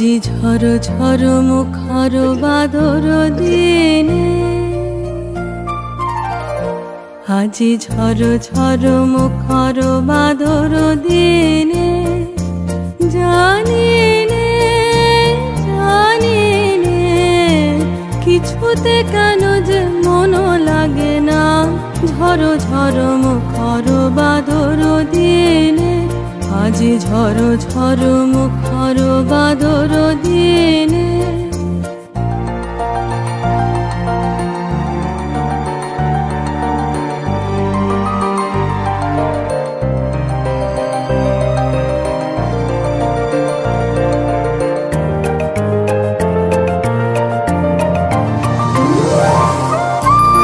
আজি ঝড় ঝড় মুখর বাদর দিনে, আজি ঝড় ঝড় মুখর বাদর দিনে, জানি নে জানি নে কিছুতে কেন যে মন লাগে না। ঝড় ঝড় মুখর বাদর দিনে, আজি ঝড় ঝড় মুখর বাদর দিনে।